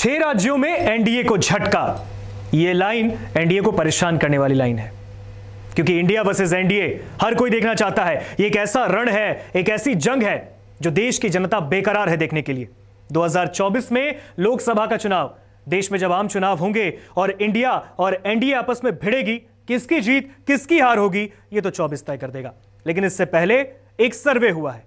6 राज्यों में एनडीए को झटका। यह लाइन एनडीए को परेशान करने वाली लाइन है, क्योंकि इंडिया वर्सेस एनडीए हर कोई देखना चाहता है। ये एक ऐसा रण है, एक ऐसी जंग है जो देश की जनता बेकरार है देखने के लिए। 2024 में लोकसभा का चुनाव, देश में जब आम चुनाव होंगे और इंडिया और एनडीए आपस में भिड़ेगी, किसकी जीत किसकी हार होगी ये तो 24 तय कर देगा। लेकिन इससे पहले एक सर्वे हुआ है,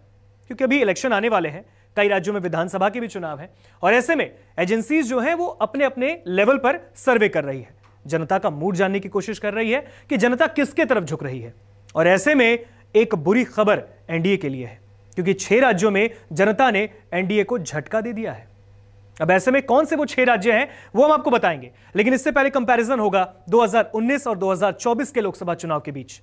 क्योंकि अभी इलेक्शन आने वाले हैं, कई राज्यों में विधानसभा के भी चुनाव है, और ऐसे में एजेंसीज जो हैं वो अपने अपने लेवल पर सर्वे कर रही है, जनता का मूड जानने की कोशिश कर रही है कि जनता किसके तरफ झुक रही है। और ऐसे में एक बुरी खबर एनडीए के लिए है, क्योंकि 6 राज्यों में जनता ने एनडीए को झटका दे दिया है। अब ऐसे में कौन से वो 6 राज्य हैं वो हम आपको बताएंगे, लेकिन इससे पहले कंपैरिजन होगा 2019 और 2024 के लोकसभा चुनाव के बीच,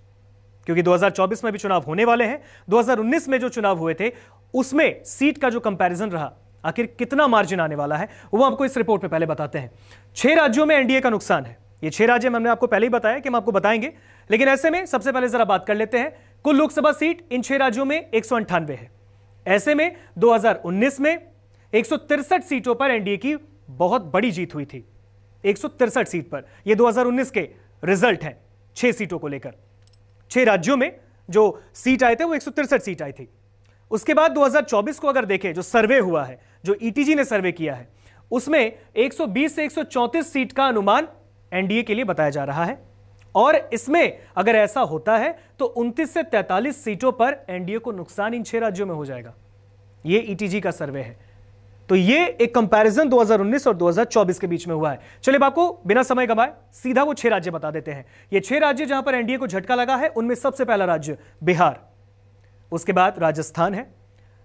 क्योंकि 2024 में भी चुनाव होने वाले हैं। 2019 में जो चुनाव हुए थे उसमें सीट का जो कंपैरिजन रहा, आखिर कितना मार्जिन आने वाला है वो आपको इस रिपोर्ट में पहले बताते हैं। 6 राज्यों में एनडीए का नुकसान है। ये 6 राज्य हमने आपको पहले ही बताया कि हम आपको बताएंगे, लेकिन ऐसे में सबसे पहले जरा बात कर लेते हैं। कुल लोकसभा सीट इन 6 राज्यों में 198 है। ऐसे में 2019 में 163 सीटों पर एनडीए की बहुत बड़ी जीत हुई थी। 163 सीट पर, यह 2019 के रिजल्ट हैं 6 सीटों को लेकर। 6 राज्यों में जो सीट आए थे वो 163 सीट आई थी। उसके बाद 2024 को अगर देखें, जो सर्वे हुआ है, जो ईटीजी ने सर्वे किया है, उसमें 120 से 134 सीट का अनुमान एनडीए के लिए बताया जा रहा है। और इसमें अगर ऐसा होता है तो 29 से 43 सीटों पर एनडीए को नुकसान इन 6 राज्यों में हो जाएगा। यह ईटीजी का सर्वे है। तो ये एक कंपैरिजन 2019 और 2024 के बीच में हुआ है। चलिए अब आपको बिना समय गंवाए सीधा वो 6 राज्य बता देते हैं। ये 6 राज्य जहां पर एनडीए को झटका लगा है, उनमें सबसे पहला राज्य बिहार, उसके बाद राजस्थान है,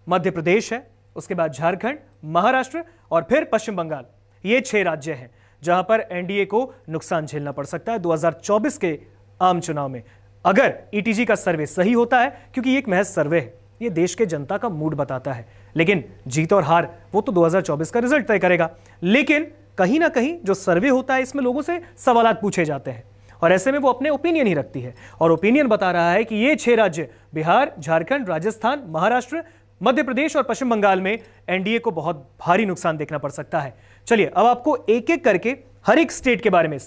मध्य प्रदेश है, उसके बाद झारखंड, महाराष्ट्र और फिर पश्चिम बंगाल। ये 6 राज्य हैं जहां पर एनडीए को नुकसान झेलना पड़ सकता है 2024 के आम चुनाव में, अगर ईटीजी का सर्वे सही होता है, क्योंकि ये एक महज सर्वे है, ये देश के जनता का मूड बताता है। लेकिन जीत और हार वो तो 2024 का रिजल्ट तय करेगा। लेकिन कहीं ना कहीं जो सर्वे होता है इसमें लोगों से सवालात पूछे जाते हैं, और ऐसे में वो अपने ओपिनियन ही रखती है, और ओपिनियन बता रहा है कि ये 6 राज्य बिहार, झारखंड, राजस्थान, महाराष्ट्र, मध्य प्रदेश और पश्चिम बंगाल में एनडीए को बहुत भारी नुकसान देखना पड़ सकता है। चलिए अब आपको एक एक करके हर एक स्टेट के बारे में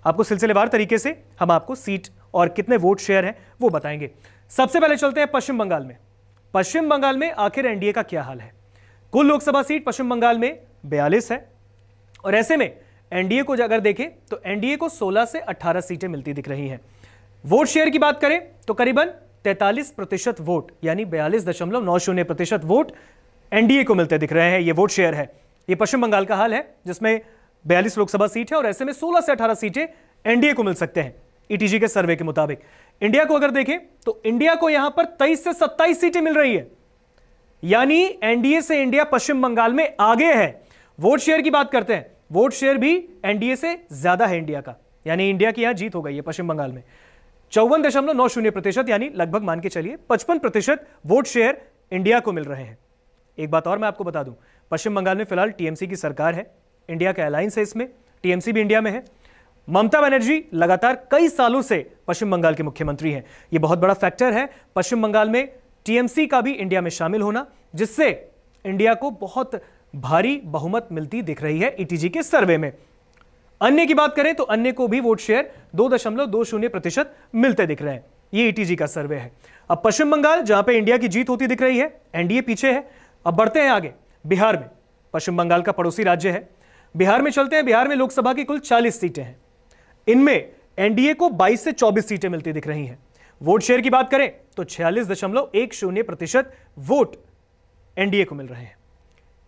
आपको सिलसिलेवार तरीके से हम आपको सीट और कितने वोट शेयर हैं वो बताएंगे। सबसे पहले चलते हैं पश्चिम बंगाल में। पश्चिम बंगाल में आखिर एनडीए का क्या हाल है। कुल लोकसभा सीट पश्चिम बंगाल में 42 है, और ऐसे में एनडीए को अगर देखें तो एनडीए को 16 से 18 सीटें मिलती दिख रही हैं। वोट शेयर की बात करें तो करीबन 43% वोट, यानी 42.90% वोट एनडीए को मिलते दिख रहे हैं। ये वोट शेयर है। ये पश्चिम बंगाल का हाल है, जिसमें 42 लोकसभा सीट है, और ऐसे में 16 से 18 सीटें एनडीए को मिल सकते हैं ईटीजी के सर्वे के मुताबिक। इंडिया को अगर देखें तो इंडिया को यहां पर 23 से 27 सीटें मिल रही है, यानी एनडीए से इंडिया पश्चिम बंगाल में आगे है। वोट शेयर की बात करते हैं, वोट शेयर भी एनडीए से ज्यादा है इंडिया का, यानी इंडिया की यहां जीत हो गई है पश्चिम बंगाल में। 54.90%, यानी लगभग मान के चलिए 55% वोट शेयर इंडिया को मिल रहे हैं। एक बात और मैं आपको बता दूं, पश्चिम बंगाल में फिलहाल टीएमसी की सरकार है, इंडिया का अलायंस है, इसमें टीएमसी भी इंडिया में है। ममता बनर्जी लगातार कई सालों से पश्चिम बंगाल के मुख्यमंत्री हैं। यह बहुत बड़ा फैक्टर है पश्चिम बंगाल में टीएमसी का भी इंडिया में शामिल होना, जिससे इंडिया को बहुत भारी बहुमत मिलती दिख रही है ईटीजी के सर्वे में। अन्य की बात करें तो अन्य को भी वोट शेयर 2.20% मिलते दिख रहे हैं। यह ईटीजी का सर्वे है। अब पश्चिम बंगाल, जहां पे इंडिया की जीत होती दिख रही है, एनडीए पीछे है। अब बढ़ते हैं आगे बिहार में। पश्चिम बंगाल का पड़ोसी राज्य है। बिहार में चलते हैं। बिहार में लोकसभा की कुल 40 सीटें हैं। इनमें एनडीए को 22 से 24 सीटें मिलती दिख रही हैं। वोट शेयर की बात करें तो 46.10% वोट एनडीए को मिल रहे हैं।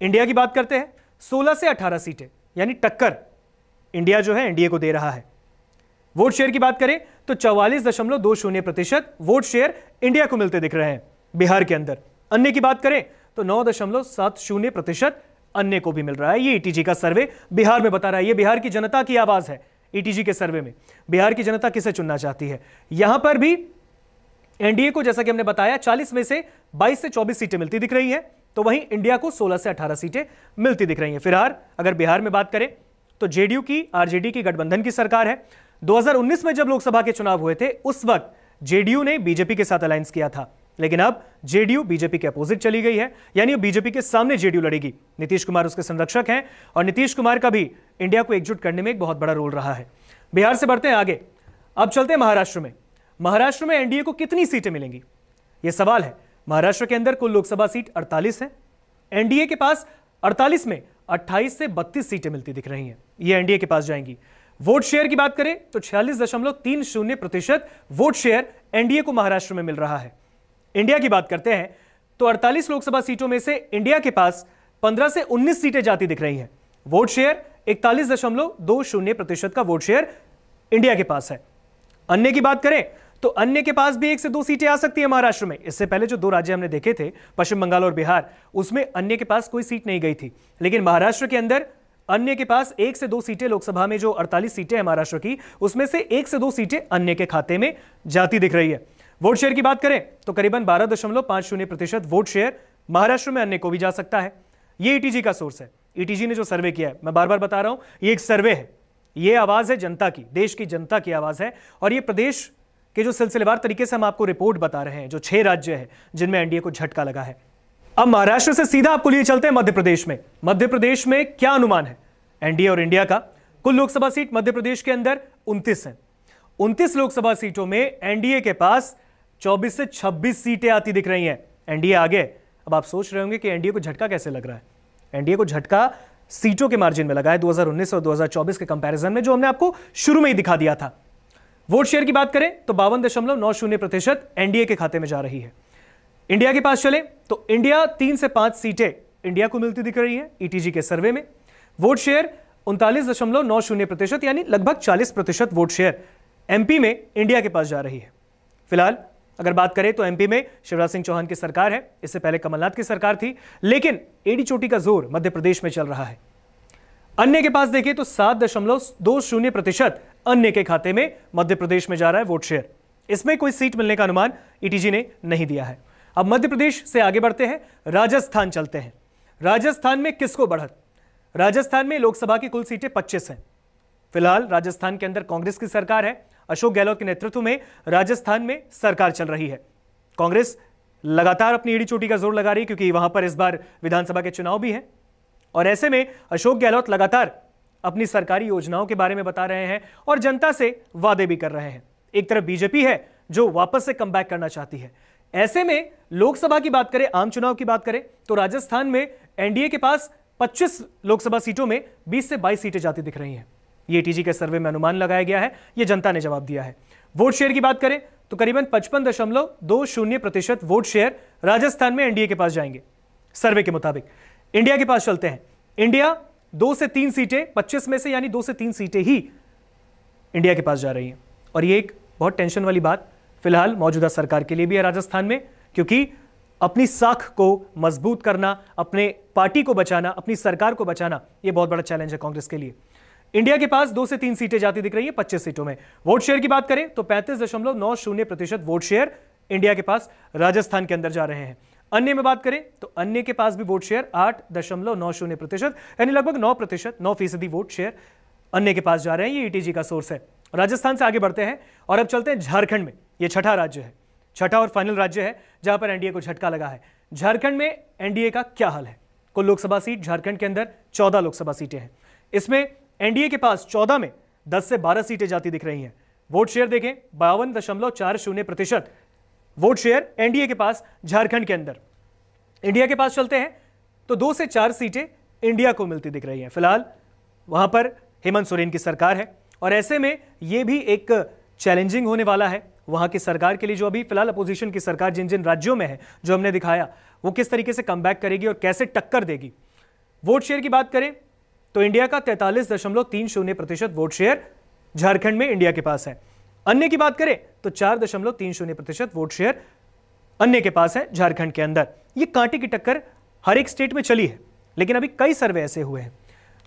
इंडिया की बात करते हैं, 16 से 18 सीटें, यानी टक्कर इंडिया जो है एनडीए को दे रहा है। वोट शेयर की बात करें तो 44.20% वोट शेयर इंडिया को मिलते दिख रहे हैं बिहार के अंदर। अन्य की बात करें तो 9.70% अन्य को भी मिल रहा है। ये ईटीजी का सर्वे बिहार में बता रहा है। ये बिहार की जनता की आवाज है। ईटीजी के सर्वे में बिहार की जनता किसे चुनना चाहती है। यहां पर भी एनडीए को, जैसा कि हमने बताया, 40 में से 22 से 24 सीटें मिलती दिख रही हैं, तो वहीं इंडिया को 16 से 18 सीटें मिलती दिख रही हैं। फिलहाल अगर बिहार में बात करें तो जेडीयू की, आरजेडी की गठबंधन की सरकार है। 2019 में जब लोकसभा के चुनाव हुए थे, उस वक्त जेडीयू ने बीजेपी के साथ अलायंस किया था। लेकिन अब जेडीयू बीजेपी के अपोजिट चली गई है, यानी अब बीजेपी के सामने जेडीयू लड़ेगी। नीतीश कुमार उसके संरक्षक हैं और नीतीश कुमार का भी इंडिया को एकजुट करने में एक बहुत बड़ा रोल रहा है। बिहार से बढ़ते हैं आगे, अब चलते हैं महाराष्ट्र में। महाराष्ट्र में एनडीए को कितनी सीटें मिलेंगी, यह सवाल है। महाराष्ट्र के अंदर कुल लोकसभा सीट 48 है। एनडीए के पास 48 में 28 से 32 सीटें मिलती दिख रही हैं, ये एनडीए के पास जाएंगी। वोट शेयर की बात करें तो 46.30% वोट शेयर एनडीए को महाराष्ट्र में मिल रहा है। इंडिया की बात करते हैं तो 48 लोकसभा सीटों में से इंडिया के पास 15 से 19 सीटें जाती दिख रही हैं। वोट शेयर 41.20% का वोट शेयर इंडिया के पास है। अन्य की बात करें तो अन्य के पास भी 1 से 2 सीटें आ सकती है महाराष्ट्र में। इससे पहले जो 2 राज्य हमने देखे थे, पश्चिम बंगाल और बिहार, उसमें अन्य के पास कोई सीट नहीं गई थी, लेकिन महाराष्ट्र के अंदर अन्य के पास 1 से 2 सीटें, लोकसभा में जो 48 सीटें हैं महाराष्ट्र की, उसमें से 1 से 2 सीटें अन्य के खाते में जाती दिख रही है। वोट शेयर की बात करें तो करीबन 12.50% वोट शेयर महाराष्ट्र में अन्य को भी जा सकता है। ये ईटीजी का सोर्स है, ईटीजी ने जो सर्वे किया है, मैं बार बार बता रहा हूं, ये एक सर्वे है, ये आवाज है जनता की, देश की जनता की आवाज है। और ये प्रदेश के जो सिलसिलेवार तरीके से हम आपको रिपोर्ट बता रहे हैं, जो 6 राज्य हैं जिनमें एनडीए को झटका लगा है। अब महाराष्ट्र से सीधा आपको लिए चलते हैं मध्य प्रदेश में। मध्य प्रदेश में क्या अनुमान है एनडीए और इंडिया का? कुल लोकसभा सीट मध्य प्रदेश के अंदर 29 है। 29 लोकसभा सीटों में एनडीए के पास 24 से 26 सीटें आती दिख रही हैं, एनडीए आगे। अब आप सोच रहे होंगे कि एनडीए को झटका कैसे लग रहा है। एनडीए को झटका सीटों के मार्जिन में लगा है 2019 और 2024 के कंपैरिजन में, जो हमने आपको शुरू में ही दिखा दिया था। वोट शेयर की बात करें तो 52.90% एनडीए के खाते में जा रही है। इंडिया के पास चले तो इंडिया 3 से 5 सीटें इंडिया को मिलती दिख रही है ईटीजी के सर्वे में। वोट शेयर 39.90%, यानी लगभग 40% वोट शेयर एमपी में इंडिया के पास जा रही है। फिलहाल अगर बात करें तो एमपी में शिवराज सिंह चौहान की सरकार है, इससे पहले कमलनाथ की सरकार थी, लेकिन एड़ी चोटी का जोर मध्य प्रदेश में चल रहा है। अन्य के पास देखिए तो 7.20% अन्य के खाते में मध्य प्रदेश में जा रहा है वोट शेयर। इसमें कोई सीट मिलने का अनुमान ईटीजी ने नहीं दिया है। अब मध्य प्रदेश से आगे बढ़ते हैं, राजस्थान चलते हैं। राजस्थान में किसको बढ़त? राजस्थान में लोकसभा की कुल सीटें 25 हैं। फिलहाल राजस्थान के अंदर कांग्रेस की सरकार है, अशोक गहलोत के नेतृत्व में राजस्थान में सरकार चल रही है। कांग्रेस लगातार अपनी एड़ी चोटी का जोर लगा रही है, क्योंकि वहां पर इस बार विधानसभा के चुनाव भी हैं, और ऐसे में अशोक गहलोत लगातार अपनी सरकारी योजनाओं के बारे में बता रहे हैं और जनता से वादे भी कर रहे हैं। एक तरफ बीजेपी है जो वापस से कमबैक करना चाहती है। ऐसे में लोकसभा की बात करें, आम चुनाव की बात करें तो राजस्थान में एनडीए के पास 25 लोकसभा सीटों में 20 से 22 सीटें जाती दिख रही हैं। ये टीजी के सर्वे में अनुमान लगाया गया है, ये जनता ने जवाब दिया है। वोट शेयर की बात करें तो करीबन 55.20% वोट शेयर राजस्थान में एनडीए के पास जाएंगे सर्वे के मुताबिक। इंडिया के पास चलते हैं। इंडिया 2 से 3 सीटें, 25 में से यानी 2 से 3 सीटें ही इंडिया के पास जा रही हैं, और ये एक बहुत टेंशन वाली बात फिलहाल मौजूदा सरकार के लिए भी है राजस्थान में, क्योंकि अपनी साख को मजबूत करना, अपने पार्टी को बचाना, अपनी सरकार को बचाना, यह बहुत बड़ा चैलेंज है कांग्रेस के लिए। इंडिया के पास 2 से 3 सीटें जाती दिख रही है 25 सीटों में। वोट शेयर की बात करें तो 35.90% वोट शेयर इंडिया के पास राजस्थान के अंदर जा रहे हैं। अन्य में बात करें तो अन्य के पास भी वोट शेयर 8.90%, यानी लगभग 9% वोट शेयर अन्य के पास जा रहे हैं। ये ईटीजी का सोर्स है। राजस्थान से आगे बढ़ते हैं और अब चलते हैं झारखंड में। यह छठा राज्य है, छठा और फाइनल राज्य है जहां पर एनडीए को झटका लगा है। झारखंड में एनडीए का क्या हाल है? कुल लोकसभा सीट झारखंड के अंदर 14 लोकसभा सीटें हैं। इसमें एनडीए के पास 14 में 10 से 12 सीटें जाती दिख रही हैं। वोट शेयर देखें 52.40% वोट शेयर एनडीए के पास झारखंड के अंदर। इंडिया के पास चलते हैं तो 2 से 4 सीटें इंडिया को मिलती दिख रही हैं। फिलहाल वहां पर हेमंत सोरेन की सरकार है, और ऐसे में यह भी एक चैलेंजिंग होने वाला है वहां की सरकार के लिए, जो अभी फिलहाल अपोजिशन की सरकार जिन जिन राज्यों में है, जो हमने दिखाया, वो किस तरीके से कमबैक करेगी और कैसे टक्कर देगी। वोट शेयर की बात करें तो इंडिया का 43.30% वोट शेयर झारखंड में इंडिया के पास है। अन्य की बात करें तो 4.30% वोट शेयर अन्य के पास है झारखंड के अंदर। यह कांटे की टक्कर हर एक स्टेट में चली है, लेकिन अभी कई सर्वे ऐसे हुए हैं।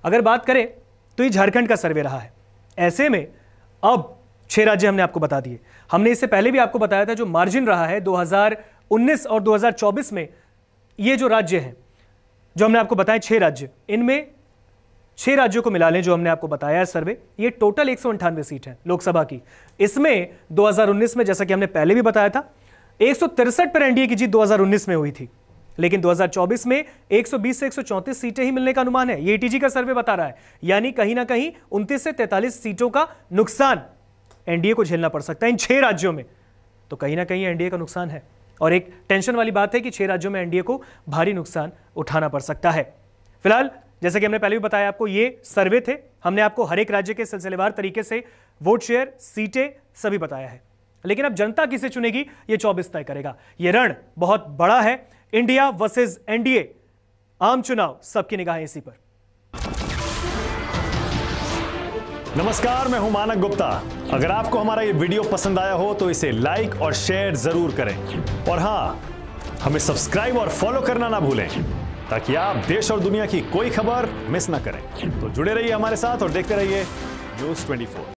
अगर बात करें तो ये झारखंड का सर्वे रहा है। ऐसे में अब 6 राज्य हमने आपको बता दिए। हमने इससे पहले भी आपको बताया था जो मार्जिन रहा है 2019 और 2024 में, ये जो राज्य हैं जो हमने आपको बताया 6 राज्य, इनमें 6 राज्यों को मिला लें जो हमने आपको बताया है सर्वे, ये टोटल 198 सीट है लोकसभा की। इसमें 2019 में, जैसा कि हमने पहले भी बताया था, 163 पर एनडीए की जीत 2019 में हुई थी, लेकिन 2024 में 120 से 134 सीटें ही मिलने का अनुमान है। ये एटीजी का सर्वे बता रहा है, यानी कहीं ना कहीं 29 से 43 सीटों का नुकसान एनडीए को झेलना पड़ सकता है इन 6 राज्यों में। तो कहीं ना कहीं एनडीए का नुकसान है, और एक टेंशन वाली बात है कि 6 राज्यों में एनडीए को भारी नुकसान उठाना पड़ सकता है। फिलहाल जैसे कि हमने पहले भी बताया आपको, ये सर्वे थे, हमने आपको हर एक राज्य के सिलसिलेवार तरीके से वोट शेयर, सीटें सभी बताया है। लेकिन अब जनता किसे चुनेगी ये 24 तय करेगा। ये रण बहुत बड़ा है, इंडिया वर्सेस एनडीए, आम चुनाव, सबकी निगाहें इसी पर। नमस्कार, मैं हूं मानक गुप्ता। अगर आपको हमारा ये वीडियो पसंद आया हो तो इसे लाइक और शेयर जरूर करें, और हां, हमें सब्सक्राइब और फॉलो करना ना भूलें ताकि आप देश और दुनिया की कोई खबर मिस ना करें। तो जुड़े रहिए हमारे साथ और देखते रहिए न्यूज़ 24।